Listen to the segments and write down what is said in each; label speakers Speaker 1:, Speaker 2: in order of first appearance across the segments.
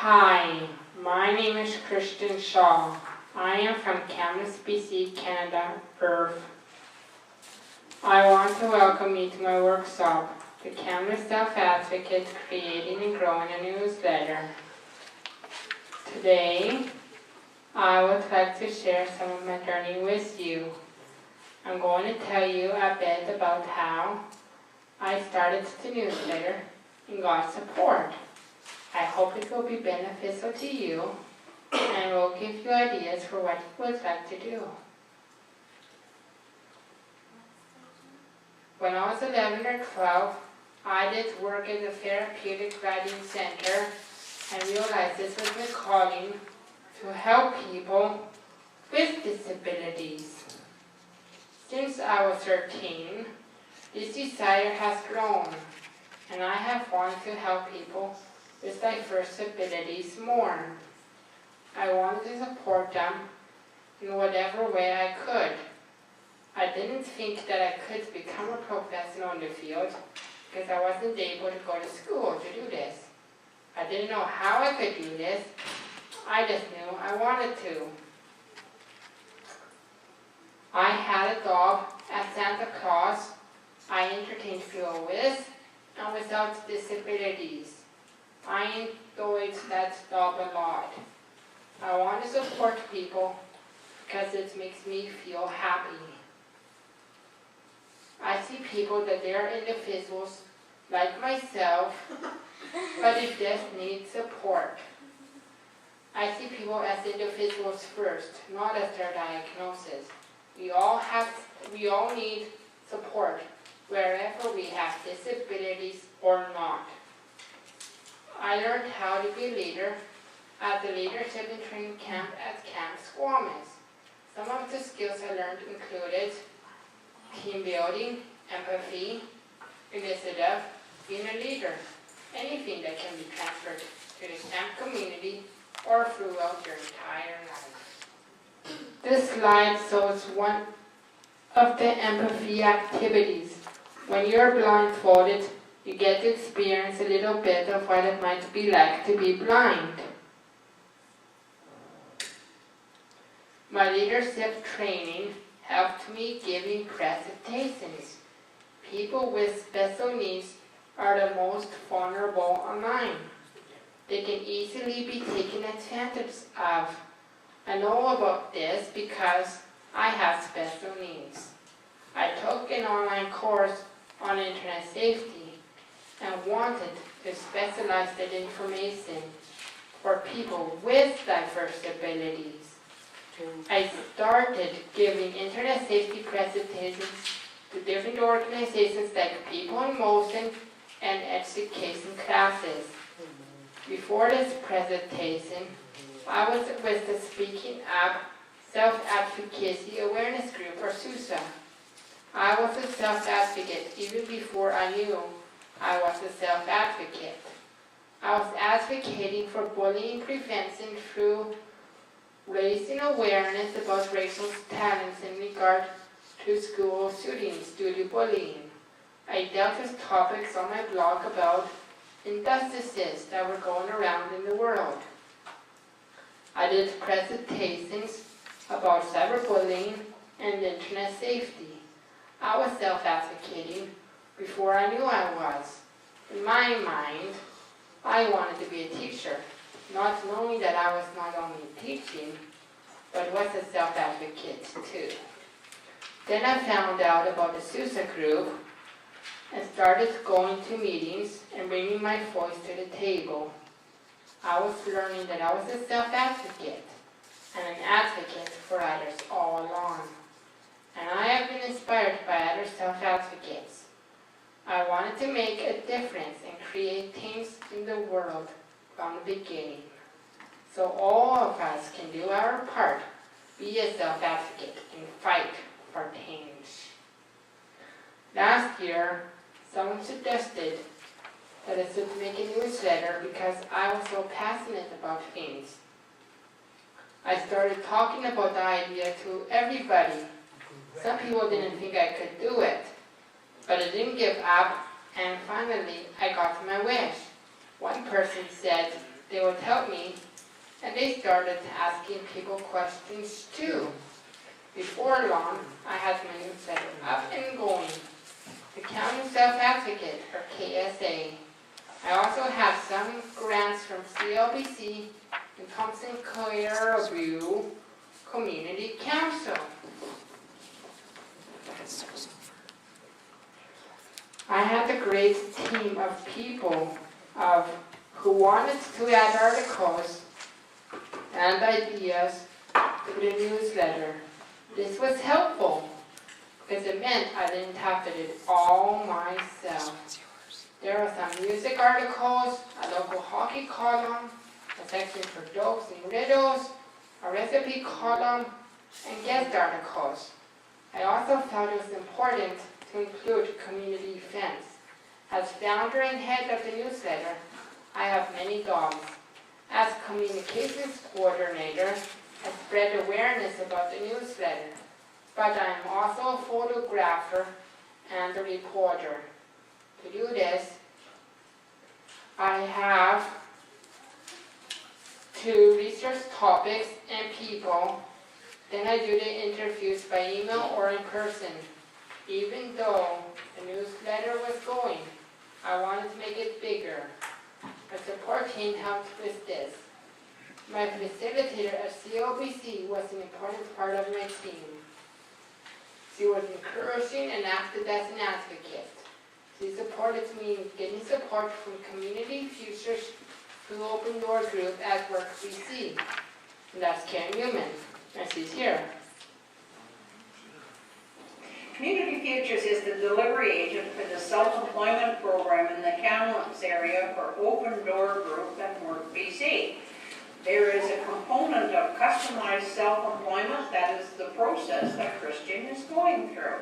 Speaker 1: Hi, my name is Krystian Shaw. I am from Kamloops, BC, Canada, Earth. I want to welcome you to my workshop, The Kamloops Self-Advocate Creating and Growing a Newsletter. Today, I would like to share some of my journey with you. I'm going to tell you a bit about how I started the newsletter and got support. I hope it will be beneficial to you and will give you ideas for what you would like to do. When I was 11 or 12, I did work at the Therapeutic Writing Center and realized this was my calling to help people with disabilities. Since I was 13, this desire has grown, and I have wanted to help people with diverse abilities more. I wanted to support them in whatever way I could. I didn't think that I could become a professional in the field because I wasn't able to go to school to do this. I didn't know how I could do this. I just knew I wanted to. I had a job as Santa Claus. I entertained people with and without disabilities. I enjoyed that job a lot. I want to support people because it makes me feel happy. I see people that they are individuals like myself, but they just need support. I see people as individuals first, not as their diagnosis. We all need support, wherever we have disabilities or not. I learned how to be a leader at the Leadership and Training Camp at Camp Squamish. Some of the skills I learned included team building, empathy, initiative, being a leader, anything that can be transferred to the camp community or throughout your entire life. This slide shows one of the empathy activities. When you're blindfolded, you get to experience a little bit of what it might be like to be blind. My leadership training helped me giving presentations. People with special needs are the most vulnerable online. They can easily be taken advantage of. I know about this because I have special needs. I took an online course on internet safety and wanted to specialize that information for people with diverse abilities. I started giving internet safety presentations to different organizations like People in Motion and education classes. Before this presentation, I was with the Speaking Up Self-Advocacy Awareness Group, or SUSA. I was a self-advocate even before I knew I was a self-advocate. I was advocating for bullying prevention through raising awareness about racial talents in regard to school shootings due to bullying. I dealt with topics on my blog about injustices that were going around in the world. I did presentations about cyberbullying and internet safety. I was self-advocating before I knew I was. In my mind, I wanted to be a teacher, not knowing that I was not only teaching, but was a self-advocate too. Then I found out about the SUSA group and started going to meetings and bringing my voice to the table. I was learning that I was a self-advocate and an advocate for others all along. And I have been inspired by other self-advocates. I wanted to make a difference and create things in the world from the beginning. So all of us can do our part, be a self-advocate, and fight for change. Last year, someone suggested that I should make a newsletter because I was so passionate about things. I started talking about the idea to everybody. Some people didn't think I could do it, but I didn't give up, and finally I got my wish. One person said, they would help me, and they started asking people questions too. Before long, I had my newsletter up and going. The County Self-Advocate, or KSA. I also have some grants from CLBC and Thompson-Caribou Community Council. I had a great team of people who wanted to add articles and ideas to the newsletter. This was helpful because it meant I didn't have to do it all myself. There were some music articles, a local hockey column, a section for jokes and riddles, a recipe column, and guest articles. I also felt it was important to include community events. As founder and head of the newsletter, I have many goals. As communications coordinator, I spread awareness about the newsletter, but I am also a photographer and a reporter. To do this, I have to research topics and people, then I do the interviews by email or in person. Even though the newsletter was going, I wanted to make it bigger. My support team helped with this. My facilitator at CLBC was an important part of my team. She was encouraging and acted as an advocate. She supported me in getting support from Community Futures through Open Door Group at Work BC. And that's Karen Newman, and she's here.
Speaker 2: Community Futures is the delivery agent for the self-employment program in the Kamloops area for Open Door Group and Work BC. There is a component of customized self-employment that is the process that Krystian is going through.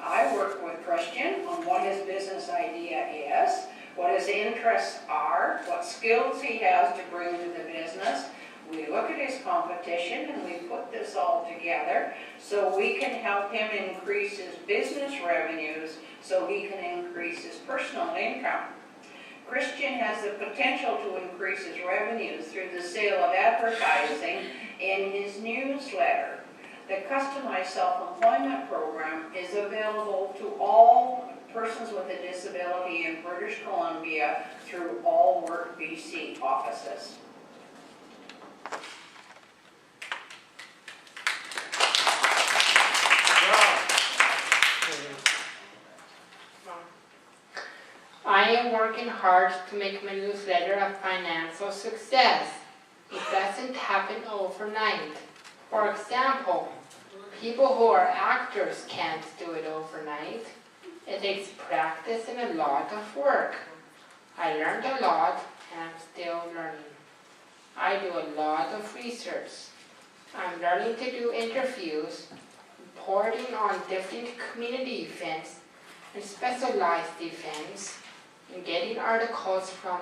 Speaker 2: I work with Krystian on what his business idea is, what his interests are, what skills he has to bring to the business. We look at his competition and we put this all together so we can help him increase his business revenues so he can increase his personal income. Krystian has the potential to increase his revenues through the sale of advertising in his newsletter. The customized self-employment program is available to all persons with a disability in British Columbia through all Work BC offices.
Speaker 1: I am working hard to make my newsletter a financial success. It doesn't happen overnight. For example, people who are actors can't do it overnight. It takes practice and a lot of work. I learned a lot and I'm still learning. I do a lot of research. I'm learning to do interviews, reporting on different community events and specialized events, and getting articles from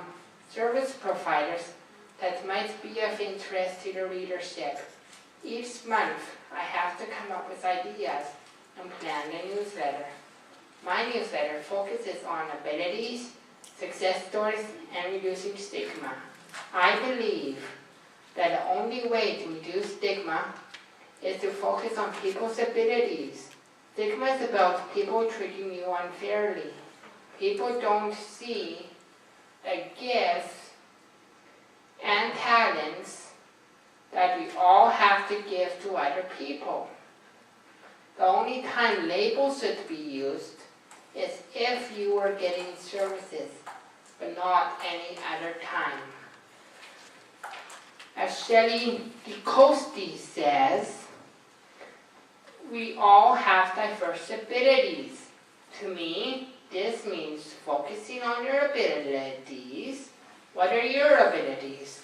Speaker 1: service providers that might be of interest to the readership. Each month, I have to come up with ideas and plan the newsletter. My newsletter focuses on abilities, success stories, and reducing stigma. I believe that the only way to reduce stigma is to focus on people's abilities. Stigma is about people treating you unfairly. People don't see the gifts and talents that we all have to give to other people. The only time labels should be used is if you are getting services, but not any other time. As Shelley DeCoste says, we all have diverse abilities. To me, this means focusing on your abilities. What are your abilities?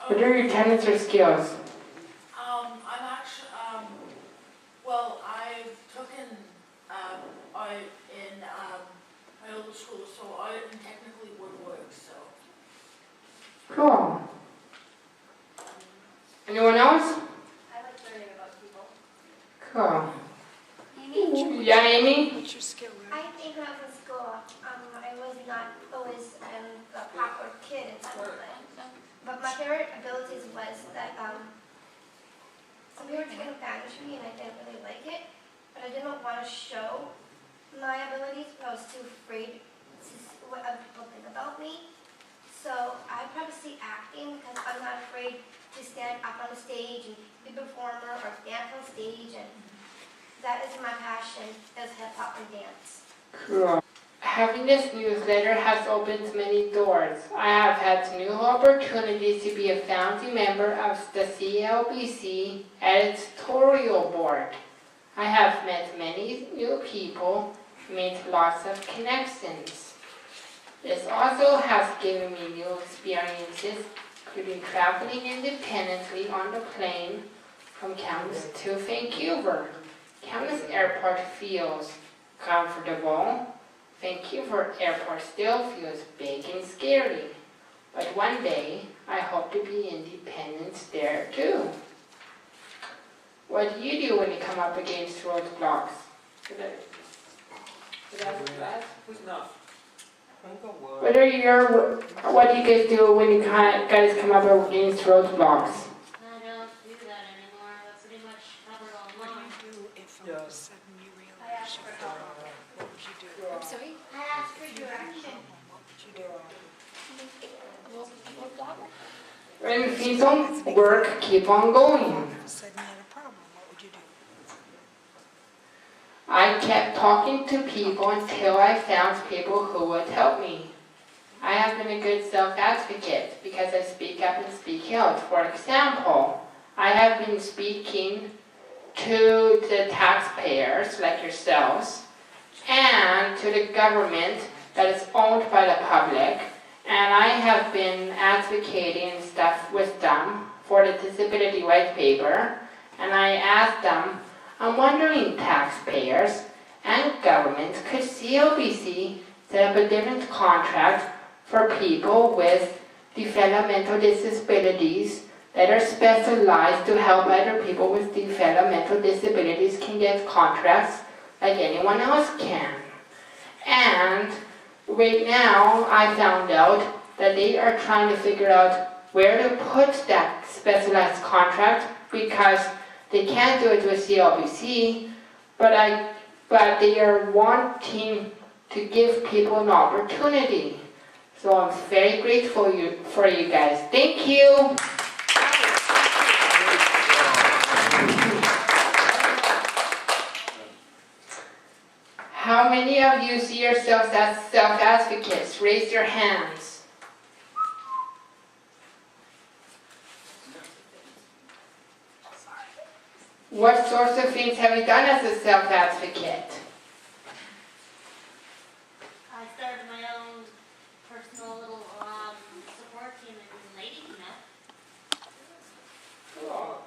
Speaker 1: What are your talents or skills?
Speaker 3: I'm actually, well, I've taken, in my old school, so I technically woodwork, so.
Speaker 1: Cool. Anyone else?
Speaker 4: I like learning about people.
Speaker 1: Cool.
Speaker 4: Amy?
Speaker 1: Yeah, Amy?
Speaker 3: What's your skill,
Speaker 4: I think when I was in school, I was not always a proper kid in school, but
Speaker 5: favorite abilities was that some people were taking advantage of me and I didn't really like it, but I didn't want to show my abilities, but I was too afraid to see what other people think about me. So I probably see acting because I'm not afraid to stand up on the stage and be a performer or dance on stage, and that is my passion, is hip hop and dance.
Speaker 1: Cool. Having this newsletter has opened many doors. I have had new opportunities to be a founding member of the CLBC editorial board. I have met many new people, made lots of connections. This also has given me new experiences, including traveling independently on the plane from Camas to Vancouver. Camas Airport feels comfortable. Vancouver Airport still feels big and scary. But one day, I hope to be independent there too. What do you do when you come up against roadblocks? What do you guys do when you guys come up against roadblocks?
Speaker 4: I don't do that anymore. That's pretty much covered online. I ask for help.
Speaker 5: I'm sorry?
Speaker 4: I ask for direction.
Speaker 1: When things don't work, keep on going. I kept talking to people until I found people who would help me. I have been a good self-advocate because I speak up and speak out. For example, I have been speaking to the taxpayers like yourselves and to the government that is owned by the public, and I have been advocating stuff with them for the disability white paper, and I asked them, I'm wondering, taxpayers and government, could CLBC set up a different contract for people with developmental disabilities that are specialized to help other people with developmental disabilities can get contracts like anyone else can. And right now, I found out that they are trying to figure out where to put that specialized contract because they can't do it with CLBC, but they are wanting to give people an opportunity. So I'm very grateful for you guys. Thank you. How many of you see yourselves as self-advocates? Raise your hands. What sorts of things have you done as a self-advocate?
Speaker 4: I started my own personal little support team in Lady Connect.
Speaker 1: Cool.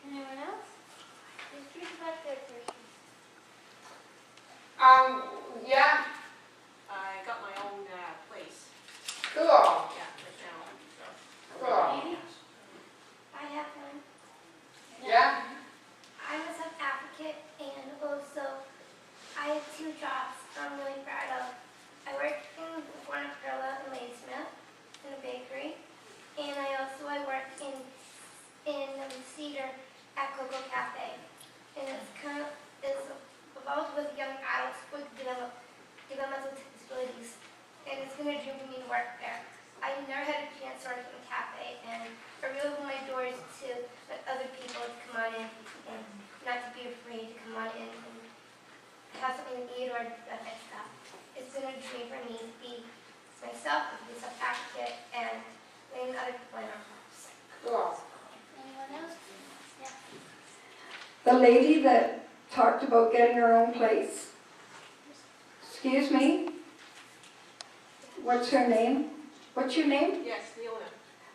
Speaker 4: Anyone else?
Speaker 5: There's people back there, Krystian.
Speaker 1: Yeah,
Speaker 6: I got my own place.
Speaker 1: cool.
Speaker 6: Yeah, right now.
Speaker 1: Cool.
Speaker 5: I have one.
Speaker 1: Yeah?
Speaker 5: I'm a self-advocate and also I have 2 jobs I'm really proud of. I work in Warner Perla and Ladysmith in a bakery, and I work in Cedar at Coco Cafe. And it's involved with young adults with developmental disabilities, and it's been a dream for me to work there. I never had a chance to work in a cafe, and I really opened my doors to let other people to come on in and not to be afraid to come on in and have something to eat or that kind of stuff. It's been a dream for me to be myself, and to be self-advocate, and letting other people in our homes.
Speaker 1: Cool.
Speaker 4: Anyone else? Yeah.
Speaker 7: The lady that talked about getting her own place. Excuse me? What's her name? What's your name?
Speaker 6: Yes, Leona.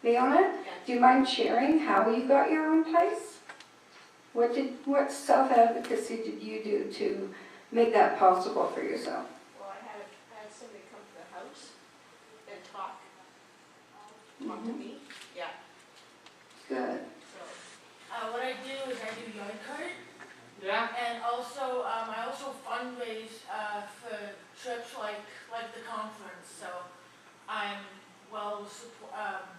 Speaker 7: Leona?
Speaker 6: Yes.
Speaker 7: Do you mind sharing how you got your own place? What self-advocacy did you do to make that possible for yourself?
Speaker 6: Well, I had somebody come to the house and talk to me. Yeah,
Speaker 7: Good.
Speaker 6: so.
Speaker 3: What I do is I do yard cart,
Speaker 1: Yeah?
Speaker 3: and also I also fundraise for trips like the conference. So I'm support,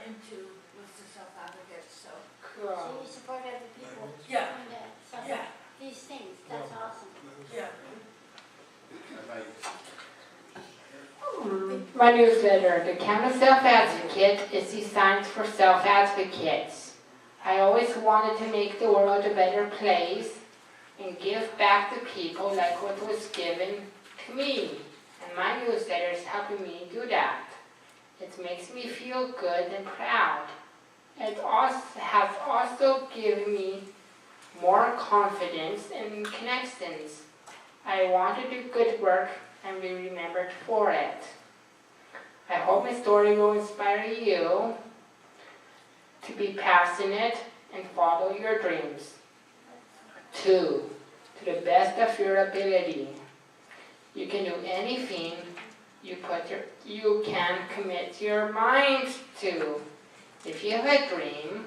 Speaker 3: into with the South Advocates, so.
Speaker 1: Cool.
Speaker 5: So you support other people
Speaker 3: Yeah.
Speaker 5: doing that stuff,
Speaker 3: Yeah,
Speaker 5: these things, that's awesome.
Speaker 3: yeah.
Speaker 1: My newsletter, the County Self-Advocate, is designed for self-advocates. I always wanted to make the world a better place and give back to people like what was given to me. And my newsletter is helping me do that. It makes me feel good and proud. It has also given me more confidence and connections. I want to do good work and be remembered for it. I hope my story will inspire you to be passionate and follow your dreams. 2, to the best of your ability. You can do anything you can commit your mind to. If you have a dream,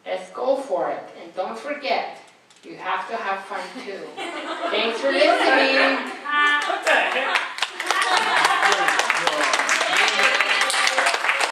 Speaker 1: let's go for it. And don't forget, you have to have fun too. Thanks for listening.